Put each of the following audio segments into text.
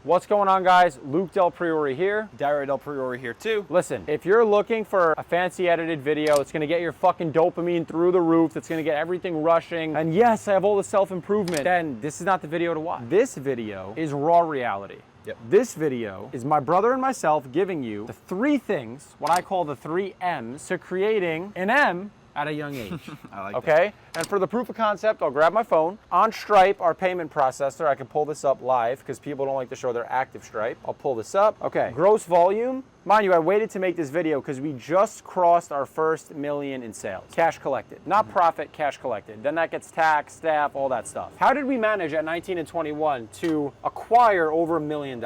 What's going on, guys? Luke Del Priore here. Dario Del Priore here too. Listen, if you're looking for a fancy edited video, it's gonna get your fucking dopamine through the roof, it's gonna get everything rushing, and yes, I have all the self-improvement, then this is not the video to watch. This video is raw reality. Yep. This video is my brother and myself giving you the 3 things, what I call the 3 M's, to creating an M at a young age. I like okay? And for the proof of concept, I'll grab my phone. On Stripe, our payment processor, I can pull this up live because people don't like to show their active Stripe. I'll pull this up. Okay, gross volume. Mind you, I waited to make this video because we just crossed our first million in sales. Cash collected, not profit, cash collected. Then that gets tax, staff, all that stuff. How did we manage at 19 and 21 to acquire over $1 million?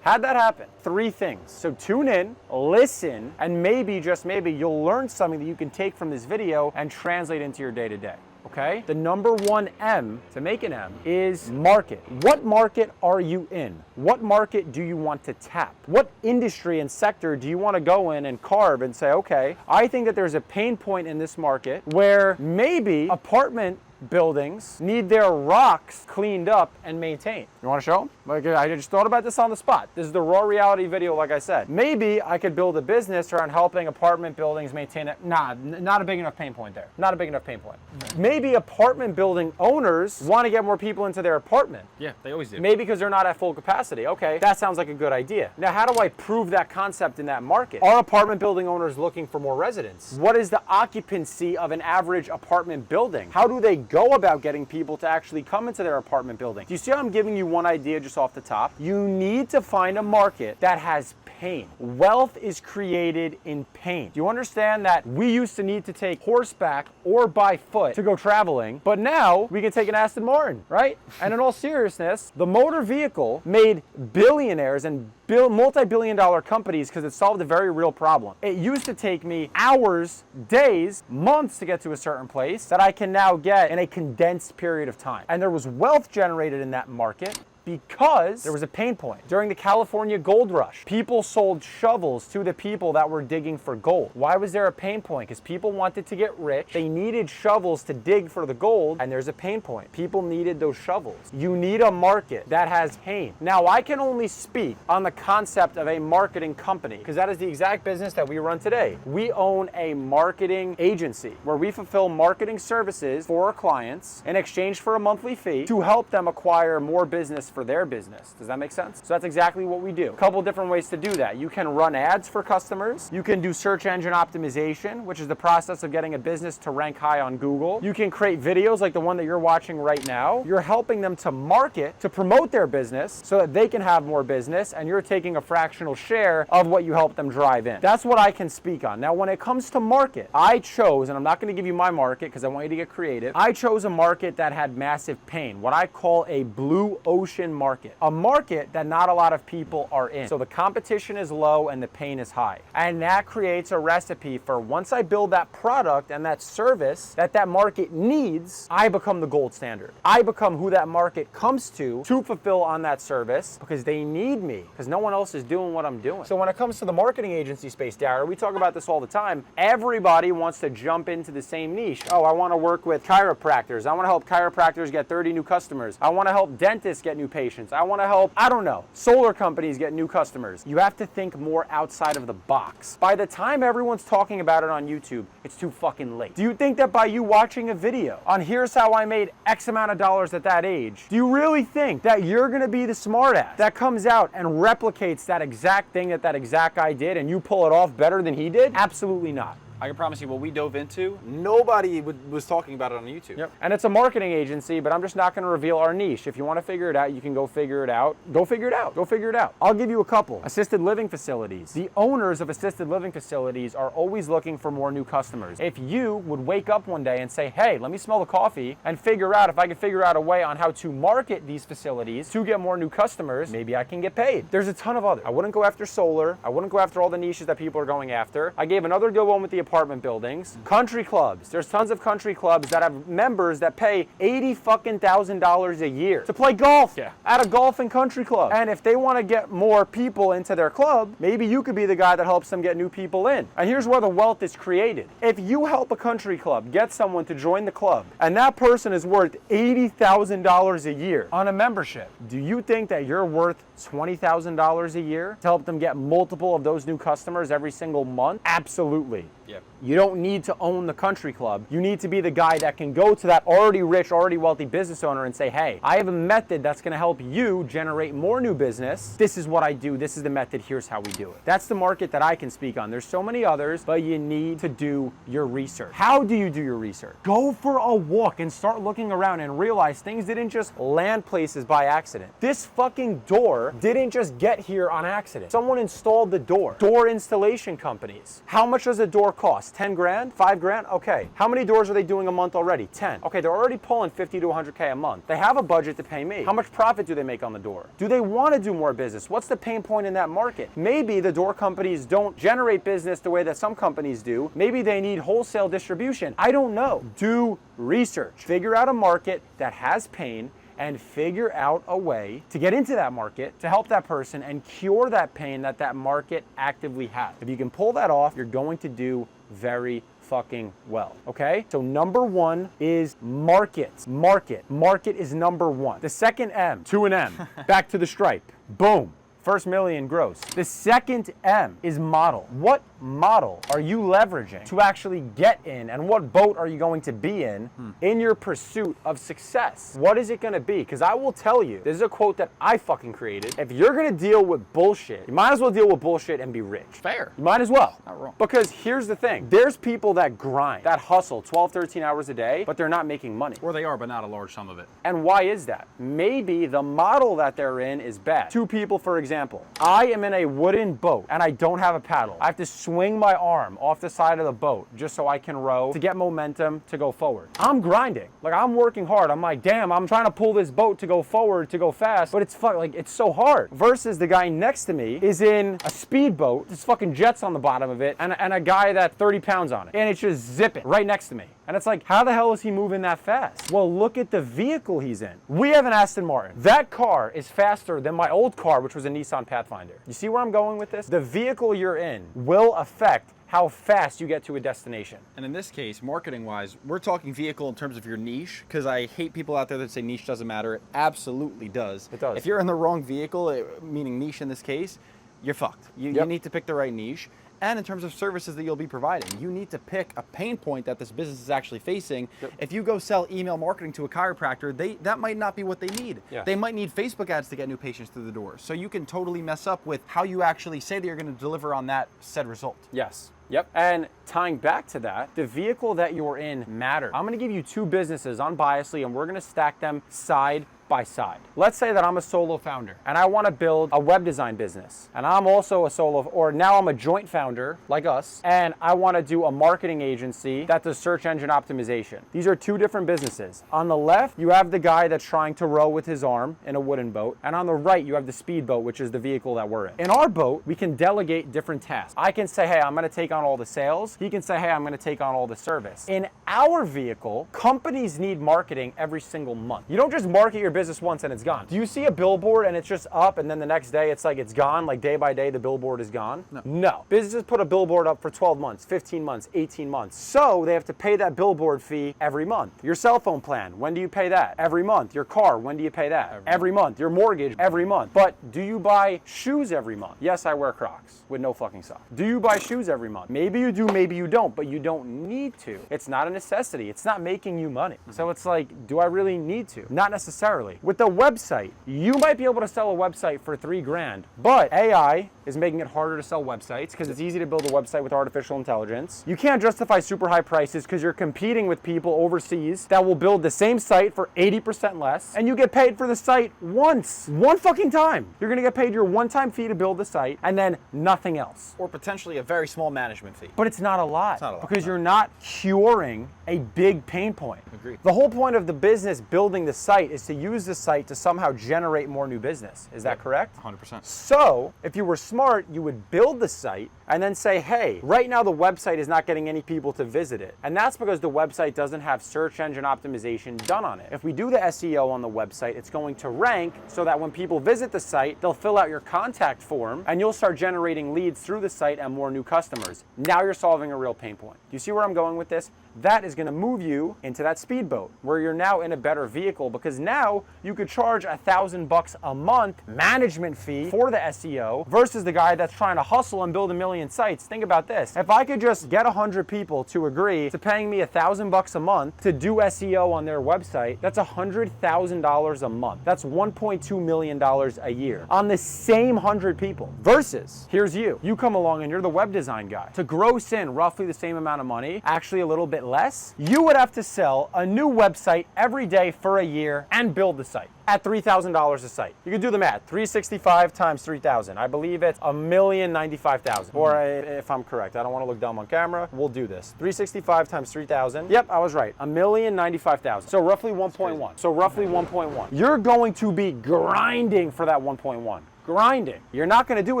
How'd that happen? 3 things. So tune in, listen, and maybe, just maybe, you'll learn something that you can take from this video and translate into your day-to-day. Okay? The number 1 M to make an M is market. What market are you in? What market do you want to tap? What industry and sector do you want to go in and carve and say, okay, I think that there's a pain point in this market where maybe apartment buildings need their rocks cleaned up and maintained. You want to show them? Like, I just thought about this on the spot. This is the raw reality video, like I said. Maybe I could build a business around helping apartment buildings maintain it. Nah, not a big enough pain point there. Not a big enough pain point. Maybe apartment building owners want to get more people into their apartment. Yeah, they always do. Maybe because they're not at full capacity. Okay, that sounds like a good idea. Now, how do I prove that concept in that market? Are apartment building owners looking for more residents? What is the occupancy of an average apartment building? How do they go about getting people to actually come into their apartment building? Do you see how I'm giving you one idea just off the top? You need to find a market that has pain. Wealth is created in pain. Do you understand that we used to need to take horseback or by foot to go traveling, but now we can take an Aston Martin, right? And in all seriousness, the motor vehicle made billionaires and multi-billion-dollar companies because it solved a very real problem. It used to take me hours, days, months to get to a certain place that I can now get in a condensed period of time. And there was wealth generated in that market because there was a pain point. During the California gold rush, people sold shovels to the people that were digging for gold. Why was there a pain point? Because people wanted to get rich. They needed shovels to dig for the gold, and there's a pain point. People needed those shovels. You need a market that has pain. Now, I can only speak on the concept of a marketing company because that is the exact business that we run today. We own a marketing agency where we fulfill marketing services for our clients in exchange for a monthly fee to help them acquire more business for their business. Does that make sense? So that's exactly what we do. A couple different ways to do that. You can run ads for customers. You can do search engine optimization, which is the process of getting a business to rank high on Google. You can create videos like the one that you're watching right now. You're helping them to market, to promote their business so that they can have more business, and you're taking a fractional share of what you help them drive in. That's what I can speak on. Now, when it comes to market, I chose, and I'm not going to give you my market because I want you to get creative, I chose a market that had massive pain, what I call a blue ocean market, a market that not a lot of people are in. So the competition is low and the pain is high. And that creates a recipe for once I build that product and that service that market needs, I become the gold standard. I become who that market comes to fulfill on that service because they need me, because no one else is doing what I'm doing. So when it comes to the marketing agency space, Dario, we talk about this all the time. Everybody wants to jump into the same niche. Oh, I want to work with chiropractors. I want to help chiropractors get 30 new customers. I want to help dentists get new patients. I want to help, I don't know, solar companies get new customers. You have to think more outside of the box. By the time everyone's talking about it on YouTube, it's too fucking late. Do you think that by you watching a video on here's how I made X amount of dollars at that age, do you really think that you're going to be the smartass that comes out and replicates that exact thing that exact guy did and you pull it off better than he did? Absolutely not. I can promise you what we dove into, nobody was talking about it on YouTube. Yep. And it's a marketing agency, but I'm just not going to reveal our niche. If you want to figure it out, you can go figure it out. Go figure it out. Go figure it out. I'll give you a couple. Assisted living facilities. The owners of assisted living facilities are always looking for more new customers. If you would wake up one day and say, hey, let me smell the coffee and figure out if I can figure out a way on how to market these facilities to get more new customers, maybe I can get paid. There's a ton of others. I wouldn't go after solar. I wouldn't go after all the niches that people are going after. I gave another good one with the apartment buildings. Country clubs. There's tons of country clubs that have members that pay $80,000 a year to play golf at a golf and country club. And if they want to get more people into their club, maybe you could be the guy that helps them get new people in. And here's where the wealth is created. If you help a country club get someone to join the club, and that person is worth $80,000 a year on a membership, do you think that you're worth $20,000 a year to help them get multiple of those new customers every single month? Absolutely. Yep. You don't need to own the country club. You need to be the guy that can go to that already rich, already wealthy business owner and say, hey, I have a method that's going to help you generate more new business. This is what I do. This is the method. Here's how we do it. That's the market that I can speak on. There's so many others, but you need to do your research. How do you do your research? Go for a walk and start looking around and realize things didn't just land places by accident. This fucking door didn't just get here on accident. Someone installed the door. Door installation companies. How much does a door cost? 10 grand? 5 grand? Okay. How many doors are they doing a month already? 10. Okay, they're already pulling 50 to 100K a month. They have a budget to pay me. How much profit do they make on the door? Do they want to do more business? What's the pain point in that market? Maybe the door companies don't generate business the way that some companies do. Maybe they need wholesale distribution. I don't know. Do research. Figure out a market that has pain and figure out a way to get into that market to help that person and cure that pain that that market actively has. If you can pull that off, you're going to do very fucking well, okay? So number one is markets. Market is number one. The second M, to an M, back to the stripe, boom. First million gross. The second M is model. What model are you leveraging to actually get in, and what boat are you going to be in your pursuit of success? What is it going to be? Because I will tell you, this is a quote that I fucking created. If you're going to deal with bullshit, you might as well deal with bullshit and be rich. Fair. You might as well. Not wrong. Because here's the thing. There's people that grind, that hustle 12, 13 hours a day, but they're not making money. Or they are, but not a large sum of it. And why is that? Maybe the model that they're in is bad. Two people, for example. I am in a wooden boat and I don't have a paddle. I have to swing my arm off the side of the boat just so I can row to get momentum to go forward. I'm grinding. Like, I'm working hard. I'm like, damn, I'm trying to pull this boat to go forward, to go fast, but it's it's so hard. Versus the guy next to me is in a speedboat. There's fucking jets on the bottom of it and a guy that's 30 pounds on it. And it's just zipping right next to me. And it's like, how the hell is he moving that fast? Well, look at the vehicle he's in. We have an Aston Martin. That car is faster than my old car, which was a Nissan Pathfinder. You see where I'm going with this? The vehicle you're in will affect how fast you get to a destination. And in this case, marketing-wise, we're talking vehicle in terms of your niche, because I hate people out there that say niche doesn't matter. It absolutely does. It does. If you're in the wrong vehicle, meaning niche in this case, you're fucked. You need to pick the right niche. And in terms of services that you'll be providing, you need to pick a pain point that this business is actually facing. Yep. If you go sell email marketing to a chiropractor, that might not be what they need. Yeah. They might need Facebook ads to get new patients through the door. So you can totally mess up with how you actually say that you're going to deliver on that said result. Yes. Yep. And tying back to that, the vehicle that you're in matters. I'm going to give you two businesses unbiasedly, and we're going to stack them side by side. Let's say that I'm a solo founder and I want to build a web design business, and I'm also a solo, or now I'm a joint founder like us, and I want to do a marketing agency that does search engine optimization. These are two different businesses. On the left, you have the guy that's trying to row with his arm in a wooden boat, and on the right, you have the speedboat, which is the vehicle that we're in. In our boat, we can delegate different tasks. I can say, hey, I'm going to take on all the sales. He can say, hey, I'm going to take on all the service. In our vehicle, companies need marketing every single month. You don't just market your business once and it's gone. Do you see a billboard and it's just up and then the next day it's like it's gone, like day by day the billboard is gone? No. Businesses put a billboard up for 12 months, 15 months, 18 months. So they have to pay that billboard fee every month. Your cell phone plan, when do you pay that? Every month. Your car, when do you pay that? Every month. Your mortgage, every month. But do you buy shoes every month? Yes, I wear Crocs with no fucking socks. Do you buy shoes every month? Maybe you do, maybe you don't, but you don't need to. It's not a necessity. It's not making you money. So it's like, do I really need to? Not necessarily. With the website, you might be able to sell a website for $3 grand, but AI is making it harder to sell websites because it's easy to build a website with artificial intelligence. You can't justify super high prices because you're competing with people overseas that will build the same site for 80% less, and you get paid for the site once, one fucking time. You're gonna get paid your one-time fee to build the site and then nothing else. Or potentially a very small management fee. But it's not a lot, It's not a lot, because no. you're not curing a big pain point. Agreed. The whole point of the business building the site is to use use the site to somehow generate more new business. Is that correct? 100%. So if you were smart, you would build the site and then say, hey, right now the website is not getting any people to visit it. And that's because the website doesn't have search engine optimization done on it. If we do the SEO on the website, it's going to rank so that when people visit the site, they'll fill out your contact form and you'll start generating leads through the site and more new customers. Now you're solving a real pain point. Do you see where I'm going with this? That is going to move you into that speedboat where you're now in a better vehicle, because now you could charge $1,000 a month management fee for the SEO versus the guy that's trying to hustle and build a million sites. Think about this. If I could just get 100 people to agree to paying me $1,000 a month to do SEO on their website, that's $100,000 a month. That's $1.2 million a year on the same 100 people. Versus, here's you. You come along and you're the web design guy. To gross in roughly the same amount of money, actually a little bit less, you would have to sell a new website every day for a year and build the site at $3,000 a site. You can do the math. 365 times 3,000. I believe it's $1,095,000. Or if I'm correct, I don't want to look dumb on camera. We'll do this. 365 times 3,000. Yep, I was right. $1,095,000. So roughly 1.1. So roughly 1.1. You're going to be grinding for that 1.1. Grinding. You're not going to do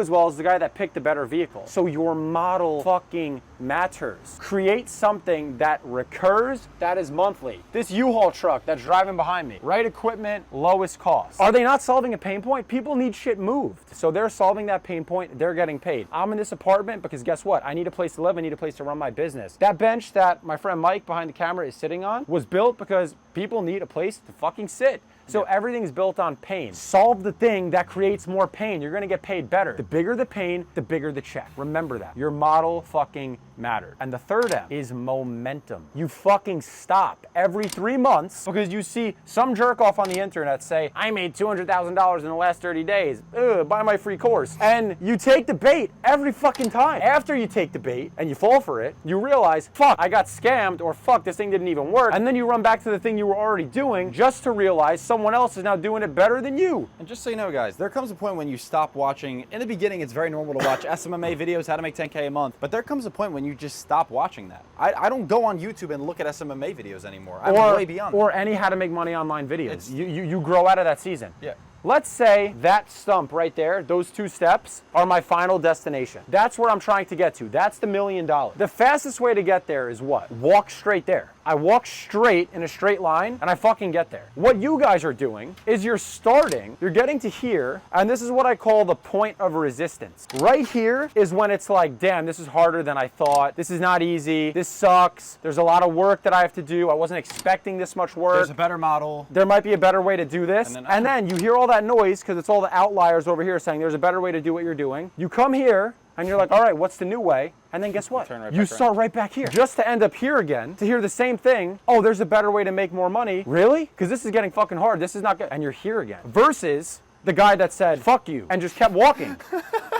as well as the guy that picked the better vehicle. So your model fucking matters. Create something that recurs, that is monthly. This U-Haul truck that's driving behind me, right equipment, lowest cost. Are they not solving a pain point? People need shit moved. So they're solving that pain point, they're getting paid. I'm in this apartment because guess what? I need a place to live, I need a place to run my business. That bench that my friend Mike behind the camera is sitting on was built because people need a place to fucking sit. So everything's built on pain. Solve the thing that creates more pain. You're gonna get paid better. The bigger the pain, the bigger the check. Remember that. Your model fucking mattered. And the third M is momentum. You fucking stop every 3 months because you see some jerk off on the internet say, I made $200,000 in the last 30 days. Ugh, buy my free course. And you take the bait every fucking time. After you take the bait and you fall for it, you realize, fuck, I got scammed, or fuck, this thing didn't even work. And then you run back to the thing you were already doing just to realize someone else is now doing it better than you. And just so you know, guys, there comes a point when you stop watching. In the beginning, it's very normal to watch SMMA videos, how to make 10K a month, but there comes a point when you just stop watching that. I don't go on YouTube and look at SMMA videos anymore. I'm way beyond or any how to make money online videos. You grow out of that season. Yeah. Let's say that stump right there, those 2 steps, are my final destination. That's where I'm trying to get to. That's the $1 million. The fastest way to get there is what? Walk straight there. I walk straight in a straight line and I fucking get there. What you guys are doing is you're getting to here, and this is what I call the point of resistance. Right here is when it's like, damn, this is harder than I thought. This is not easy. This sucks. There's a lot of work that I have to do. I wasn't expecting this much work. There's a better model. There might be a better way to do this. And then you hear all that noise because it's all the outliers over here saying there's a better way to do what you're doing. You come here and you're like, all right, what's the new way? And then guess what? You start right back here. Just to end up here again, to hear the same thing. Oh, there's a better way to make more money. Really? Because this is getting fucking hard. This is not good. And you're here again. Versus the guy that said, fuck you, and just kept walking.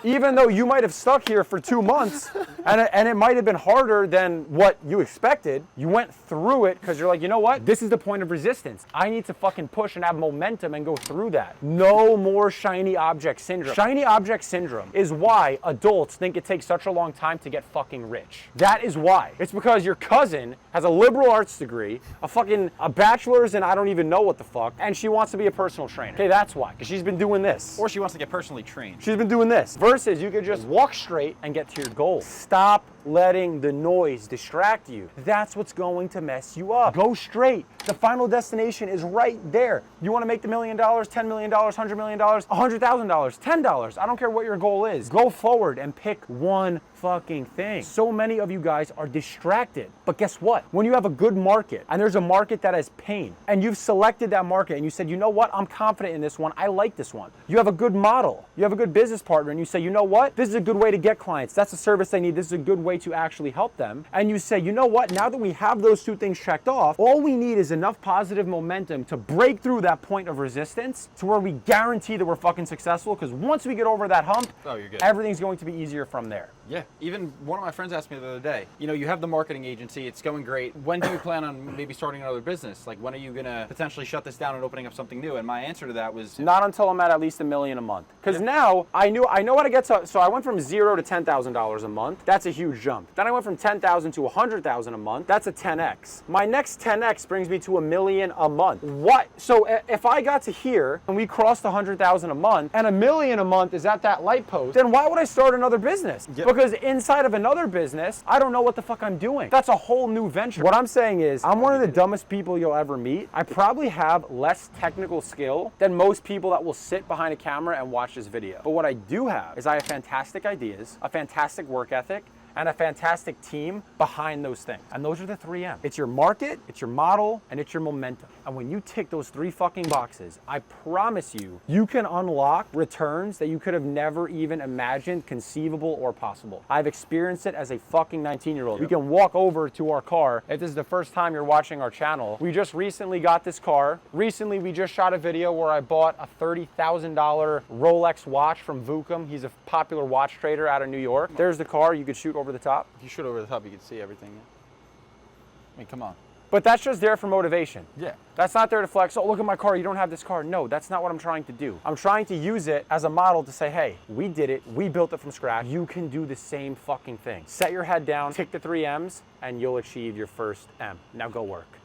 Even though you might have stuck here for 2 months, and it might have been harder than what you expected, you went through it because you're like, you know what? This is the point of resistance. I need to fucking push and have momentum and go through that. No more shiny object syndrome. Shiny object syndrome is why adults think it takes such a long time to get fucking rich. That is why. It's because your cousin has a liberal arts degree, a bachelor's in I don't even know what the fuck, and she wants to be a personal trainer. Okay, that's why, because she's been doing this. Or she wants to get personally trained. She's been doing this. Versus you could just walk straight and get to your goal. Stop letting the noise distract you. That's what's going to mess you up. Go straight. The final destination is right there. You want to make the $1 million, $10 million, $100 million, $100,000, $10. I don't care what your goal is. Go forward and pick one fucking thing. So many of you guys are distracted. But guess what? When you have a good market and there's a market that has pain and you've selected that market and you said, you know what? I'm confident in this one. I like this one. You have a good model. You have a good business partner and you say, you know what? This is a good way to get clients. That's a service they need. This is a good way to actually help them. And you say, you know what? Now that we have those 2 things checked off, all we need is enough positive momentum to break through that point of resistance to where we guarantee that we're fucking successful, because once we get over that hump, you're good. Everything's going to be easier from there. Yeah, even one of my friends asked me the other day, you know, you have the marketing agency, it's going great. When do you plan on maybe starting another business? Like, when are you going to potentially shut this down and opening up something new? And my answer to that was... Not until I'm at least $1 million a month. Because now I know how to get to... So I went from $0 to $10,000 a month. That's a huge jump. Then I went from $10,000 to $100,000 a month. That's a 10x. My next 10x brings me to $1 million a month. What? So if I got to here and we crossed 100,000 a month and $1 million a month is at that light post, then why would I start another business? Yep. Because inside of another business, I don't know what the fuck I'm doing. That's a whole new venture. What I'm saying is, I'm one of the dumbest people you'll ever meet. I probably have less technical skill than most people that will sit behind a camera and watch this video. But what I do have is I have fantastic ideas, a fantastic work ethic, and a fantastic team behind those things. And those are the 3 M's. It's your market, it's your model, and it's your momentum. And when you tick those 3 fucking boxes, I promise you, you can unlock returns that you could have never even imagined conceivable or possible. I've experienced it as a fucking 19-year-old. You can walk over to our car. If this is the first time you're watching our channel, we just recently got this car. Recently, we just shot a video where I bought a $30,000 Rolex watch from Vucom. He's a popular watch trader out of New York. There's the car. You could shoot over the top. If you shoot over the top, you can see everything. I mean, come on. But that's just there for motivation. Yeah. That's not there to flex, oh, look at my car, you don't have this car. No, that's not what I'm trying to do. I'm trying to use it as a model to say, hey, we did it, we built it from scratch. You can do the same fucking thing. Set your head down, tick the 3 M's, and you'll achieve your first M. Now go work.